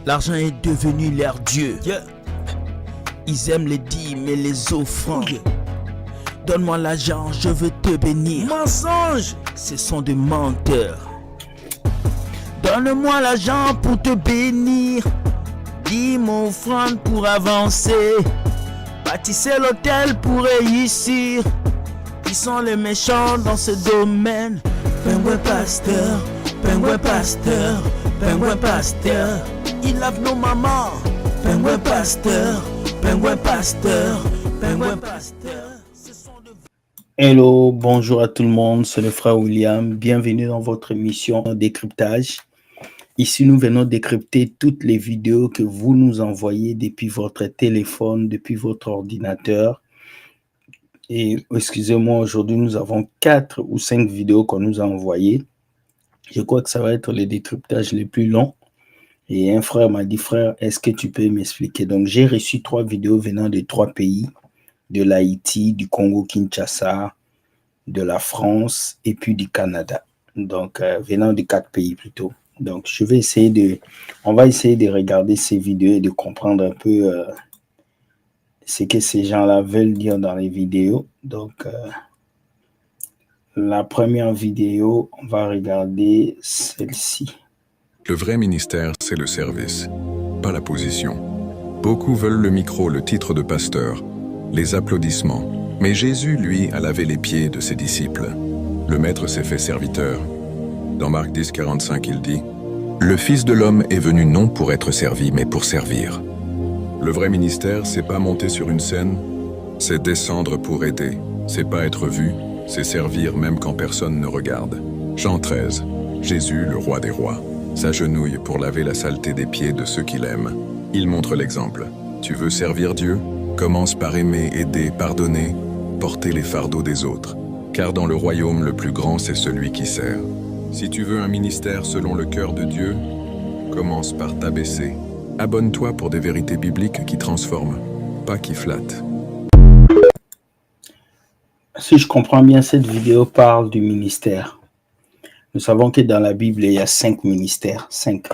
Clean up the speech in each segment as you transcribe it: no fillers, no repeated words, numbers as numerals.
L'argent est devenu leur dieu. Yeah. Ils aiment les dîmes et les offrandes. Yeah. Donne-moi l'argent, je veux te bénir. Mensonge, ce sont des menteurs. Donne-moi l'argent pour te bénir. Dis mon offrande pour avancer. Bâtissez l'hôtel pour réussir. Ils sont les méchants dans ce domaine. Pingouin pasteur, pingouin pasteur, pingouin pasteur. Ils lavent nos mamans. Pingouin pasteur, pingouin pasteur, pingouin pasteur. Hello, bonjour à tout le monde, c'est le frère William. Bienvenue dans votre émission Décryptage. Ici, nous venons décrypter toutes les vidéos que vous nous envoyez depuis votre téléphone, depuis votre ordinateur. Et excusez-moi, aujourd'hui, nous avons 4 ou 5 vidéos qu'on nous a envoyées. Je crois que ça va être les décryptages les plus longs. Et un frère m'a dit, frère, est-ce que tu peux m'expliquer? Donc, j'ai reçu 3 vidéos venant de 3 pays, de l'Haïti, du Congo-Kinshasa, de la France et puis du Canada. Donc, venant de 4 pays plutôt. Donc, on va essayer de regarder ces vidéos et de comprendre un peu ce que ces gens-là veulent dire dans les vidéos. Donc, la première vidéo, on va regarder celle-ci. Le vrai ministère, c'est le service, pas la position. Beaucoup veulent le micro, le titre de pasteur, les applaudissements. Mais Jésus, lui, a lavé les pieds de ses disciples. Le Maître s'est fait serviteur. Dans Marc 10, 45, il dit « Le Fils de l'homme est venu non pour être servi, mais pour servir. » Le vrai ministère, c'est pas monter sur une scène, c'est descendre pour aider. C'est pas être vu, c'est servir même quand personne ne regarde. Jean 13, Jésus, le roi des rois, s'agenouille pour laver la saleté des pieds de ceux qu'il aime. Il montre l'exemple. Tu veux servir Dieu? Commence par aimer, aider, pardonner, porter les fardeaux des autres. Car dans le royaume, le plus grand, c'est celui qui sert. Si tu veux un ministère selon le cœur de Dieu, commence par t'abaisser. Abonne-toi pour des vérités bibliques qui transforment, pas qui flattent. Si je comprends bien, cette vidéo parle du ministère. Nous savons que dans la Bible, il y a 5 ministères, 5.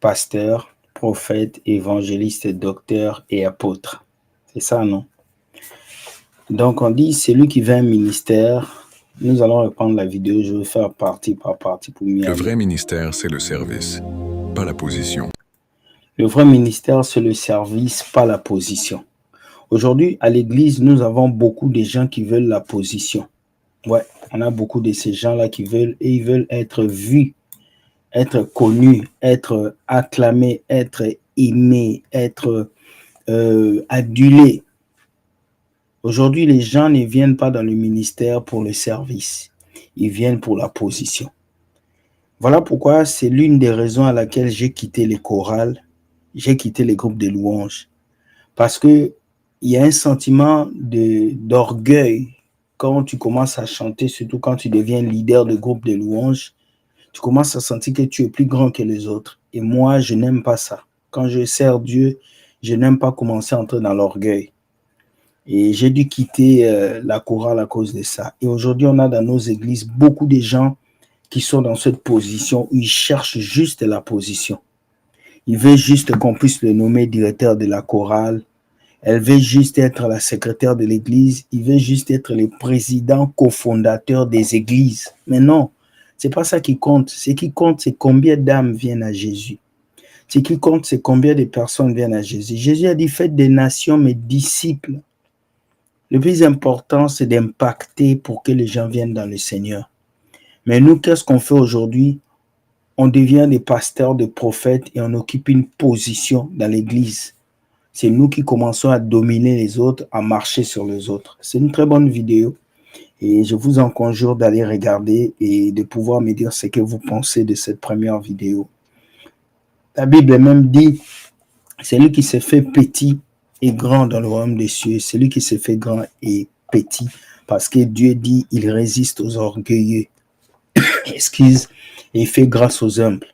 Pasteurs, prophètes, évangélistes, docteurs et apôtres. C'est ça, non? Donc, on dit, celui qui veut un ministère, nous allons reprendre la vidéo, je vais faire partie par partie pour mieux. Le vrai ministère, c'est le service, pas la position. Le vrai ministère, c'est le service, pas la position. Aujourd'hui, à l'église, nous avons beaucoup de gens qui veulent la position. Ouais, on a beaucoup de ces gens-là qui veulent, et ils veulent être vus, être connus, être acclamés, être aimés, être adulés. Aujourd'hui, les gens ne viennent pas dans le ministère pour le service. Ils viennent pour la position. Voilà pourquoi c'est l'une des raisons à laquelle j'ai quitté les chorales, j'ai quitté les groupes de louanges. Parce que il y a un sentiment d'orgueil quand tu commences à chanter, surtout quand tu deviens leader de groupe de louanges. Tu commences à sentir que tu es plus grand que les autres. Et moi, je n'aime pas ça. Quand je sers Dieu, je n'aime pas commencer à entrer dans l'orgueil. Et j'ai dû quitter la chorale à cause de ça. Et aujourd'hui, on a dans nos églises beaucoup de gens qui sont dans cette position où ils cherchent juste la position. Ils veulent juste qu'on puisse le nommer directeur de la chorale. Elle veut juste être la secrétaire de l'église. Il veut juste être le président cofondateur des églises. Mais non, c'est pas ça qui compte. Ce qui compte, c'est combien d'âmes viennent à Jésus. Ce qui compte, c'est combien de personnes viennent à Jésus. Jésus a dit, faites des nations mes disciples. Le plus important, c'est d'impacter pour que les gens viennent dans le Seigneur. Mais nous, qu'est-ce qu'on fait aujourd'hui? On devient des pasteurs, des prophètes et on occupe une position dans l'église. C'est nous qui commençons à dominer les autres, à marcher sur les autres. C'est une très bonne vidéo et je vous en conjure d'aller regarder et de pouvoir me dire ce que vous pensez de cette première vidéo. La Bible même dit, c'est lui qui s'est fait petit et grand dans le royaume des cieux, c'est lui qui s'est fait grand et petit parce que Dieu dit, il résiste aux orgueilleux. Excuse, et il fait grâce aux humbles.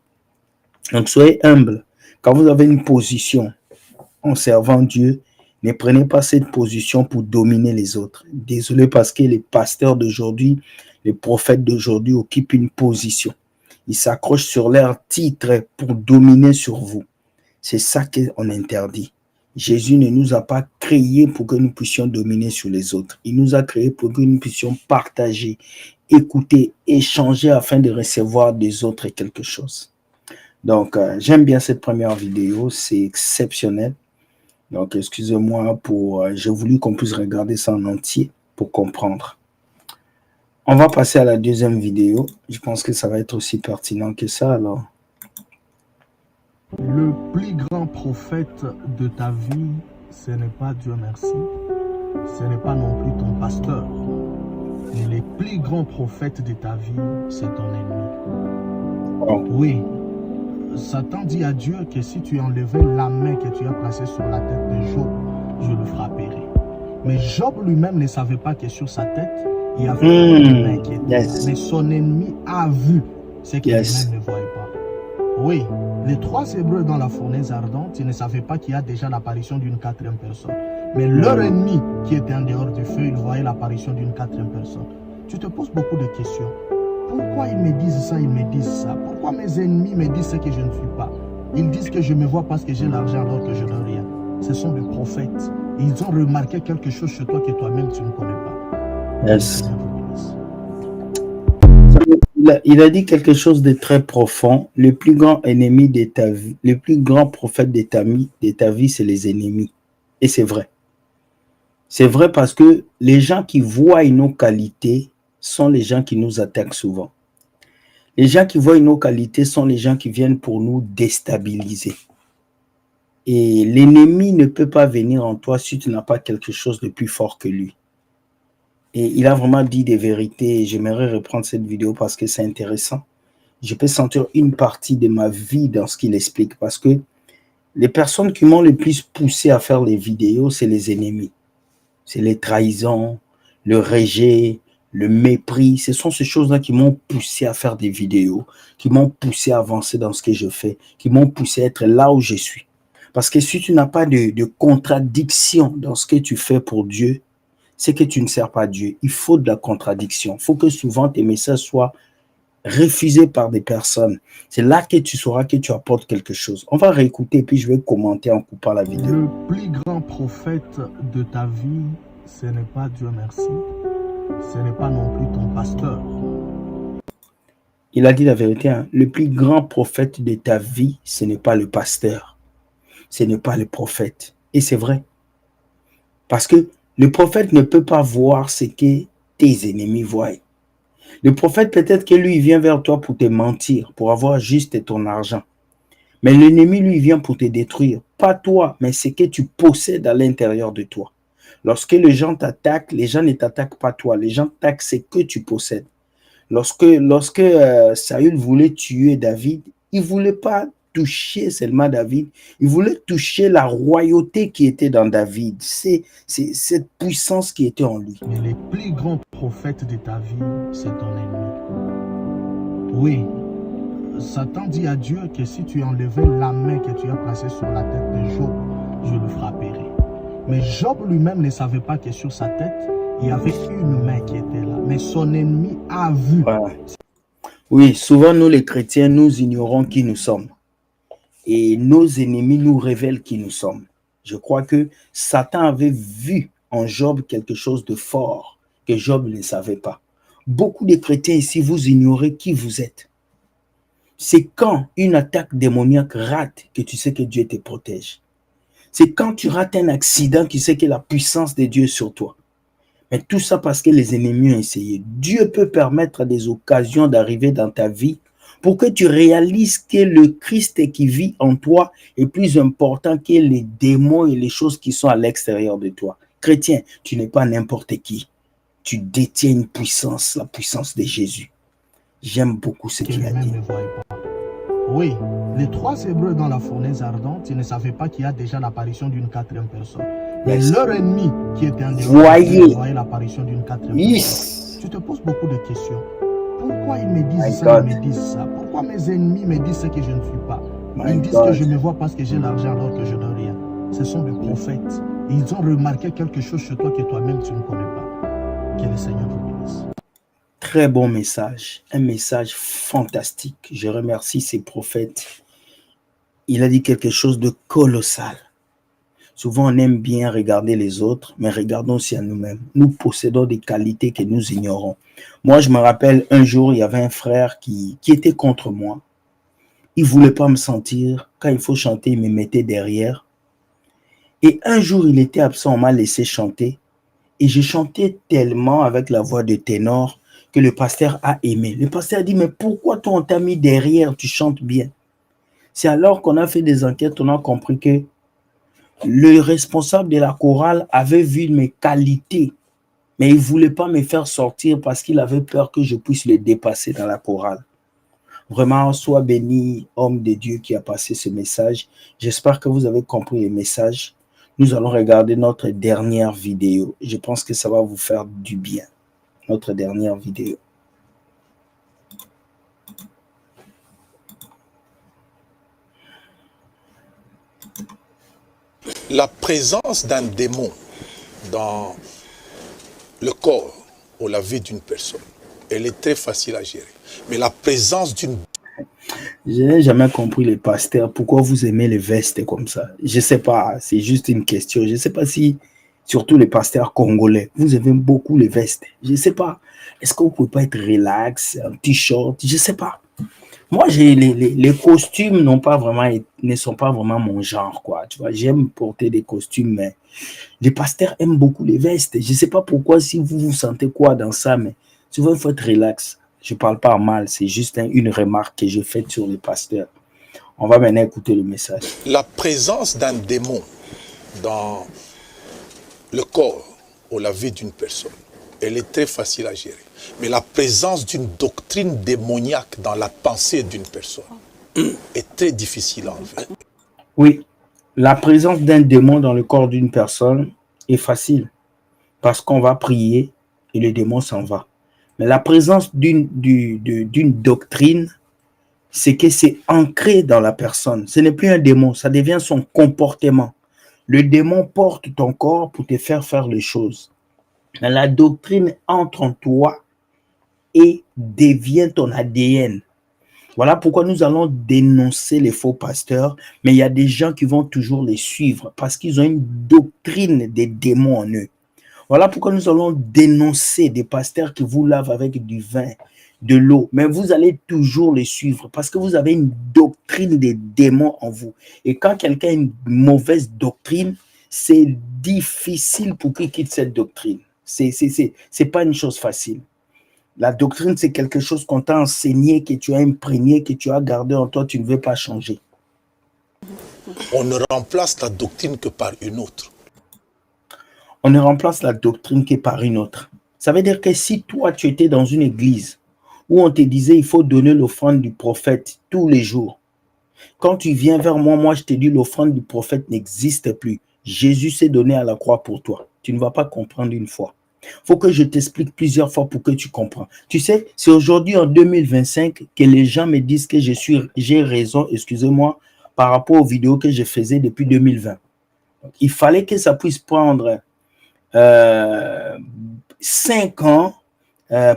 Donc soyez humbles. Quand vous avez une position en servant Dieu, ne prenez pas cette position pour dominer les autres. Désolé parce que les pasteurs d'aujourd'hui, les prophètes d'aujourd'hui occupent une position. Ils s'accrochent sur leur titre pour dominer sur vous. C'est ça qu'on interdit. Jésus ne nous a pas créés pour que nous puissions dominer sur les autres. Il nous a créés pour que nous puissions partager, écouter, échanger afin de recevoir des autres quelque chose. Donc, j'aime bien cette première vidéo. C'est exceptionnel. Donc, excusez-moi pour... j'ai voulu qu'on puisse regarder ça en entier pour comprendre. On va passer à la deuxième vidéo. Je pense que ça va être aussi pertinent que ça, alors. Le plus grand prophète de ta vie, ce n'est pas Dieu merci, ce n'est pas non plus ton pasteur. Mais le plus grand prophète de ta vie, c'est ton ennemi. Oh. Oui, Satan dit à Dieu que si tu enlevais la main que tu as placée sur la tête de Job, je le frapperai. Mais Job lui-même ne savait pas que sur sa tête, il y avait une main qui était là. Mais son ennemi a vu ce que lui-même ne voyait pas. Oui, les 3 Hébreux dans la fournaise ardente, ils ne savaient pas qu'il y a déjà l'apparition d'une 4e personne. Mais leur ennemi qui était en dehors du feu, il voyait l'apparition d'une 4e personne. Tu te poses beaucoup de questions. Pourquoi ils me disent ça, ils me disent ça? Pourquoi mes ennemis me disent ce que je ne suis pas? Ils disent que je me vois parce que j'ai l'argent alors que je n'ai rien. Ce sont des prophètes. Ils ont remarqué quelque chose chez toi que toi-même tu ne connais pas. Yes. Il a dit quelque chose de très profond. Le plus grand ennemi de ta vie, le plus grand prophète de ta vie, c'est les ennemis. Et c'est vrai. C'est vrai parce que les gens qui voient nos qualités sont les gens qui nous attaquent souvent. Les gens qui voient nos qualités sont les gens qui viennent pour nous déstabiliser. Et l'ennemi ne peut pas venir en toi si tu n'as pas quelque chose de plus fort que lui. Et il a vraiment dit des vérités. J'aimerais reprendre cette vidéo parce que c'est intéressant. Je peux sentir une partie de ma vie dans ce qu'il explique. Parce que les personnes qui m'ont le plus poussé à faire les vidéos, c'est les ennemis. C'est les trahisons, le rejet, le mépris. Ce sont ces choses-là qui m'ont poussé à faire des vidéos, qui m'ont poussé à avancer dans ce que je fais, qui m'ont poussé à être là où je suis. Parce que si tu n'as pas de contradiction dans ce que tu fais pour Dieu, c'est que tu ne sers pas Dieu. Il faut de la contradiction. Il faut que souvent tes messages soient refusés par des personnes. C'est là que tu sauras que tu apportes quelque chose. On va réécouter puis je vais commenter en coupant la vidéo. Le plus grand prophète de ta vie, ce n'est pas Dieu merci. Ce n'est pas non plus ton pasteur. Il a dit la vérité. Hein? Le plus grand prophète de ta vie, ce n'est pas le pasteur. Ce n'est pas le prophète. Et c'est vrai. Parce que le prophète ne peut pas voir ce que tes ennemis voient. Le prophète, peut-être que lui, il vient vers toi pour te mentir, pour avoir juste ton argent. Mais l'ennemi, lui, vient pour te détruire. Pas toi, mais ce que tu possèdes à l'intérieur de toi. Lorsque les gens t'attaquent, les gens ne t'attaquent pas toi. Les gens t'attaquent ce que tu possèdes. Lorsque Saül voulait tuer David, il ne voulait pas toucher seulement David, il voulait toucher la royauté qui était dans David. C'est cette puissance qui était en lui. Mais le plus grand prophète de ta vie, c'est ton ennemi. Oui, Satan dit à Dieu que si tu enlevais la main que tu as placée sur la tête de Job, je le frapperai. Mais Job lui-même ne savait pas que sur sa tête, il y avait une main qui était là. Mais son ennemi a vu. Ouais. Oui, souvent nous les chrétiens, nous ignorons qui nous sommes. Et nos ennemis nous révèlent qui nous sommes. Je crois que Satan avait vu en Job quelque chose de fort que Job ne savait pas. Beaucoup de chrétiens ici, vous ignorez qui vous êtes. C'est quand une attaque démoniaque rate que tu sais que Dieu te protège. C'est quand tu rates un accident que tu sais que la puissance de Dieu est sur toi. Mais tout ça parce que les ennemis ont essayé. Dieu peut permettre des occasions d'arriver dans ta vie pour que tu réalises que le Christ qui vit en toi est plus important que les démons et les choses qui sont à l'extérieur de toi. Chrétien, tu n'es pas n'importe qui. Tu détiens une puissance, la puissance de Jésus. J'aime beaucoup ce qu'il a dit. Oui, les 3 Hébreux dans la fournaise ardente, ils ne savaient pas qu'il y a déjà l'apparition d'une 4e personne. Mais leur ennemi qui était en dehors, voyait l'apparition d'une 4e personne. Tu te poses beaucoup de questions. Pourquoi ils me disent ça, ils me disent ça? Pourquoi mes ennemis me disent ce que je ne suis pas? Ils disent que je me vois parce que j'ai l'argent alors que je n'ai rien. Ce sont des prophètes. Ils ont remarqué quelque chose chez toi que toi-même tu ne connais pas. Que le Seigneur vous bénisse. Très bon message. Un message fantastique. Je remercie ces prophètes il a dit quelque chose de colossal. Souvent, on aime bien regarder les autres, mais regardons aussi à nous-mêmes. Nous possédons des qualités que nous ignorons. Moi, je me rappelle, un jour, il y avait un frère qui était contre moi. Il ne voulait pas me sentir. Quand il faut chanter, il me mettait derrière. Et un jour, il était absent, on m'a laissé chanter. Et je chantais tellement avec la voix de ténor que le pasteur a aimé. Le pasteur a dit, mais pourquoi toi, on t'a mis derrière, tu chantes bien? C'est alors qu'on a fait des enquêtes, on a compris que le responsable de la chorale avait vu mes qualités, mais il ne voulait pas me faire sortir parce qu'il avait peur que je puisse le dépasser dans la chorale. Vraiment, sois béni, homme de Dieu qui a passé ce message. J'espère que vous avez compris le message. Nous allons regarder notre dernière vidéo. Je pense que ça va vous faire du bien. Notre dernière vidéo. La présence d'un démon dans le corps ou la vie d'une personne, elle est très facile à gérer. Mais la présence d'une... Je n'ai jamais compris les pasteurs. Pourquoi vous aimez les vestes comme ça? Je ne sais pas. C'est juste une question. Je ne sais pas si, surtout les pasteurs congolais, vous aimez beaucoup les vestes. Je ne sais pas. Est-ce que vous ne pouvez pas être relax, un t-shirt? Je ne sais pas. Moi, les costumes ne sont pas vraiment mon genre, quoi. Tu vois, j'aime porter des costumes, mais les pasteurs aiment beaucoup les vestes. Je ne sais pas pourquoi, si vous vous sentez quoi dans ça, mais souvent, il faut être relax. Je ne parle pas mal, c'est juste une remarque que j'ai faite sur les pasteurs. On va maintenant écouter le message. La présence d'un démon dans le corps ou la vie d'une personne, elle est très facile à gérer. Mais la présence d'une doctrine démoniaque dans la pensée d'une personne est très difficile à enlever. Oui, la présence d'un démon dans le corps d'une personne est facile parce qu'on va prier et le démon s'en va. Mais la présence d'une doctrine, c'est que c'est ancré dans la personne. Ce n'est plus un démon, ça devient son comportement. Le démon porte ton corps pour te faire les choses. Mais la doctrine entre en toi et devient ton ADN. Voilà pourquoi nous allons dénoncer les faux pasteurs, mais il y a des gens qui vont toujours les suivre parce qu'ils ont une doctrine des démons en eux. Voilà pourquoi nous allons dénoncer des pasteurs qui vous lavent avec du vin, de l'eau, mais vous allez toujours les suivre parce que vous avez une doctrine des démons en vous. Et quand quelqu'un a une mauvaise doctrine, c'est difficile pour qu'il quitte cette doctrine. C'est pas une chose facile. La doctrine, c'est quelque chose qu'on t'a enseigné, que tu as imprégné, que tu as gardé en toi, tu ne veux pas changer. On ne remplace la doctrine que par une autre. On ne remplace la doctrine que par une autre. Ça veut dire que si toi, tu étais dans une église où on te disait il faut donner l'offrande du prophète tous les jours. Quand tu viens vers moi, moi je te dis l'offrande du prophète n'existe plus. Jésus s'est donné à la croix pour toi. Tu ne vas pas comprendre une fois. Il faut que je t'explique plusieurs fois pour que tu comprends. Tu sais, c'est aujourd'hui en 2025 que les gens me disent que j'ai raison, excusez-moi, par rapport aux vidéos que je faisais depuis 2020. Il fallait que ça puisse prendre 5 ans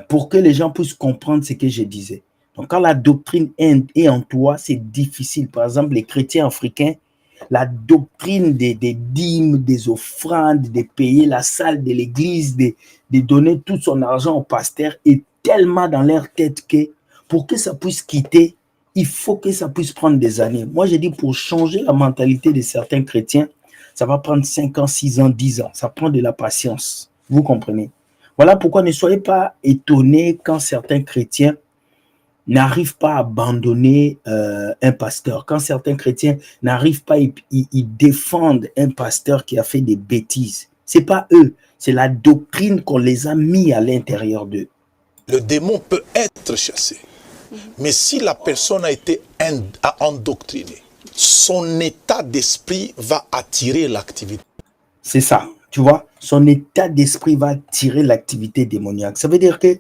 pour que les gens puissent comprendre ce que je disais. Donc, quand la doctrine est en toi, c'est difficile. Par exemple, les chrétiens africains, la doctrine des dîmes, des offrandes, de payer la salle de l'église, de donner tout son argent au pasteur est tellement dans leur tête que pour que ça puisse quitter, il faut que ça puisse prendre des années. Moi, je dis pour changer la mentalité de certains chrétiens, ça va prendre 5 ans, 6 ans, 10 ans. Ça prend de la patience. Vous comprenez? Voilà pourquoi ne soyez pas étonnés quand certains chrétiens n'arrivent pas à abandonner un pasteur. Quand certains chrétiens n'arrivent pas, ils défendent un pasteur qui a fait des bêtises. Ce n'est pas eux, c'est la doctrine qu'on les a mis à l'intérieur d'eux. Le démon peut être chassé. Mais si la personne a été endoctrinée, son état d'esprit va attirer l'activité. C'est ça, tu vois, son état d'esprit va attirer l'activité démoniaque. Ça veut dire que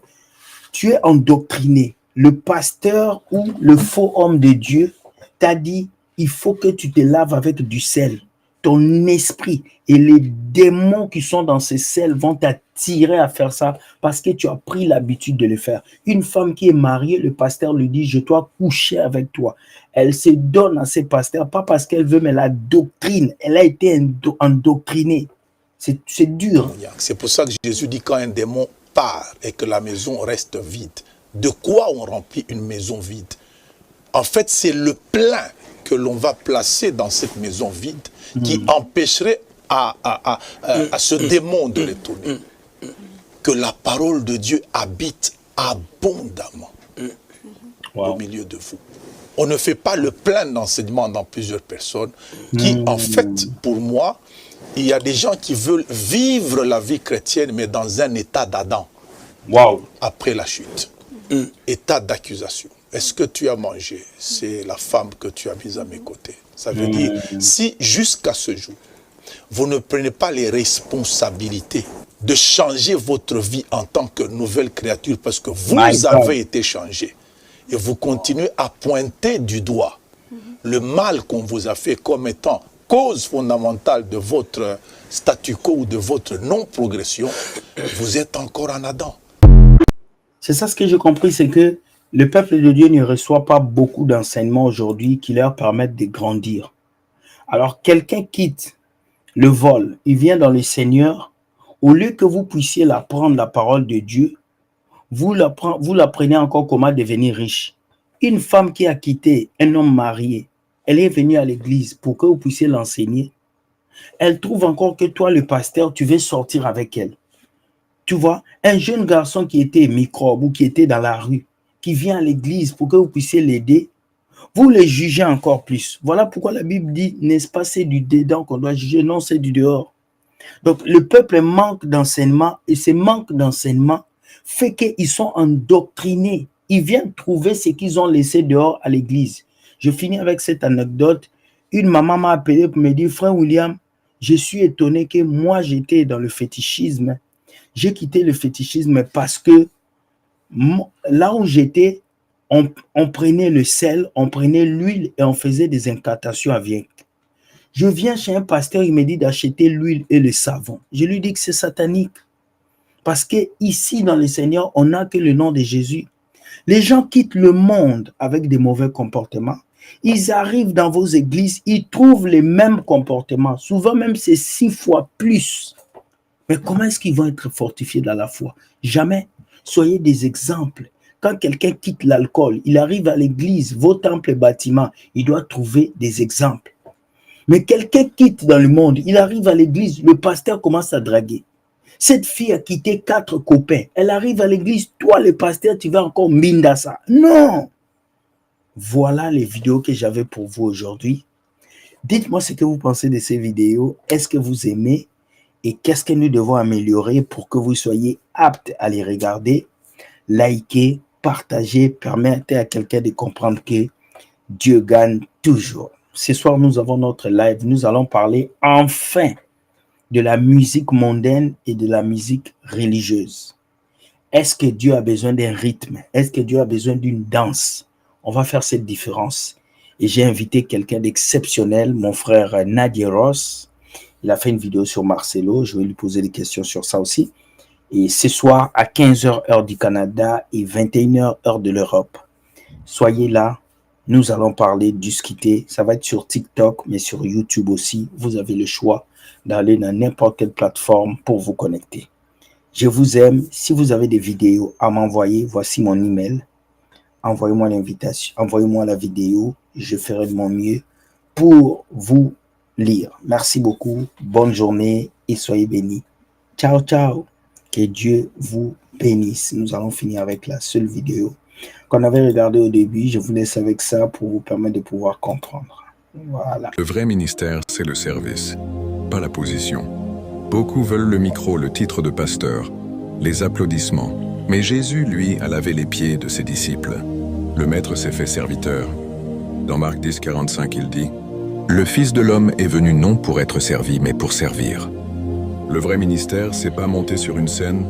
tu es endoctriné. Le pasteur ou le faux homme de Dieu t'a dit, il faut que tu te laves avec du sel. ton esprit et les démons qui sont dans ces selles vont t'attirer à faire ça parce que tu as pris l'habitude de le faire. Une femme qui est mariée, le pasteur lui dit, je dois coucher avec toi. Elle se donne à ses pasteurs, pas parce qu'elle veut, mais la doctrine. Elle a été endoctrinée. C'est dur. C'est pour ça que Jésus dit quand un démon part et que la maison reste vide. De quoi on remplit une maison vide? En fait, c'est le plein que l'on va placer dans cette maison vide qui empêcherait à ce démon de retourner. Que la parole de Dieu habite abondamment au milieu de vous. On ne fait pas le plein d'enseignement dans plusieurs personnes qui, en fait, pour moi, il y a des gens qui veulent vivre la vie chrétienne, mais dans un état d'Adam. Après la chute. État d'accusation. Est-ce que tu as mangé? C'est la femme que tu as mise à mes côtés. Ça veut dire, si jusqu'à ce jour, vous ne prenez pas les responsabilités de changer votre vie en tant que nouvelle créature, parce que vous avez été changé, et vous continuez à pointer du doigt le mal qu'on vous a fait comme étant cause fondamentale de votre statu quo ou de votre non-progression, vous êtes encore en Adam. C'est ça ce que j'ai compris, c'est que le peuple de Dieu ne reçoit pas beaucoup d'enseignements aujourd'hui qui leur permettent de grandir. Alors, quelqu'un quitte le vol, il vient dans le Seigneur, au lieu que vous puissiez l'apprendre la parole de Dieu, vous l'apprenez encore comment devenir riche. Une femme qui a quitté un homme marié, elle est venue à l'église pour que vous puissiez l'enseigner. Elle trouve encore que toi, le pasteur, tu veux sortir avec elle. Tu vois, un jeune garçon qui était microbe ou qui était dans la rue, qui vient à l'église pour que vous puissiez l'aider, vous les jugez encore plus. Voilà pourquoi la Bible dit, n'est-ce pas c'est du dedans qu'on doit juger? Non, c'est du dehors. Donc, le peuple manque d'enseignement et ce manque d'enseignement fait qu'ils sont endoctrinés. Ils viennent trouver ce qu'ils ont laissé dehors à l'église. Je finis avec cette anecdote. Une maman m'a appelé pour me dire, frère William, je suis étonné que moi j'étais dans le fétichisme. J'ai quitté le fétichisme parce que là où j'étais, on prenait le sel, on prenait l'huile et on faisait des incantations avec. Je viens chez un pasteur, il me dit d'acheter l'huile et le savon. Je lui dis que c'est satanique. Parce que ici dans le Seigneur, on n'a que le nom de Jésus. Les gens quittent le monde avec des mauvais comportements. Ils arrivent dans vos églises, ils trouvent les mêmes comportements. Souvent même c'est 6 fois plus. Mais comment est-ce qu'ils vont être fortifiés dans la foi? Jamais. Soyez des exemples. Quand quelqu'un quitte l'alcool, il arrive à l'église, vos temples et bâtiments, il doit trouver des exemples. Mais quelqu'un quitte dans le monde, il arrive à l'église, le pasteur commence à draguer. Cette fille a quitté 4 copains. Elle arrive à l'église, toi le pasteur, tu vas encore minda ça. Non! Voilà les vidéos que j'avais pour vous aujourd'hui. Dites-moi ce que vous pensez de ces vidéos. Est-ce que vous aimez? Et qu'est-ce que nous devons améliorer pour que vous soyez aptes à les regarder? Likez, partagez, permettez à quelqu'un de comprendre que Dieu gagne toujours. Ce soir, nous avons notre live. Nous allons parler enfin de la musique mondaine et de la musique religieuse. Est-ce que Dieu a besoin d'un rythme? Est-ce que Dieu a besoin d'une danse? On va faire cette différence. Et j'ai invité quelqu'un d'exceptionnel, mon frère Nadia Ross. Il a fait une vidéo sur Marcelo. Je vais lui poser des questions sur ça aussi. Et ce soir, à 15h heure du Canada et 21h heure de l'Europe. Soyez là. Nous allons parler, discuter. Ça va être sur TikTok, mais sur YouTube aussi. Vous avez le choix d'aller dans n'importe quelle plateforme pour vous connecter. Je vous aime. Si vous avez des vidéos à m'envoyer, voici mon email. Envoyez-moi l'invitation. Envoyez-moi la vidéo. Je ferai de mon mieux pour vous lire. Merci beaucoup. Bonne journée et soyez bénis. Ciao, ciao. Que Dieu vous bénisse. Nous allons finir avec la seule vidéo qu'on avait regardée au début. Je vous laisse avec ça pour vous permettre de pouvoir comprendre. Voilà. Le vrai ministère, c'est le service, pas la position. Beaucoup veulent le micro, le titre de pasteur, les applaudissements. Mais Jésus, lui, a lavé les pieds de ses disciples. Le Maître s'est fait serviteur. Dans Marc 10, 45, il dit « Le Fils de l'homme est venu non pour être servi, mais pour servir. » Le vrai ministère, c'est pas monter sur une scène,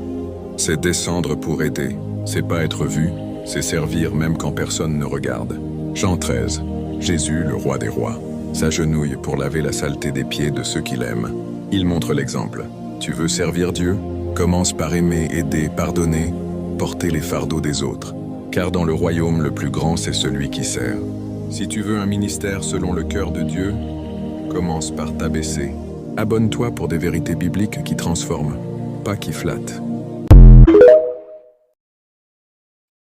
c'est descendre pour aider. C'est pas être vu, c'est servir même quand personne ne regarde. Jean 13, Jésus, le roi des rois. s'agenouille pour laver la saleté des pieds de ceux qu'il aime. Il montre l'exemple. Tu veux servir Dieu? Commence par aimer, aider, pardonner, porter les fardeaux des autres. Car dans le royaume, le plus grand, c'est celui qui sert. Si tu veux un ministère selon le cœur de Dieu, commence par t'abaisser. Abonne-toi pour des vérités bibliques qui transforment, pas qui flattent.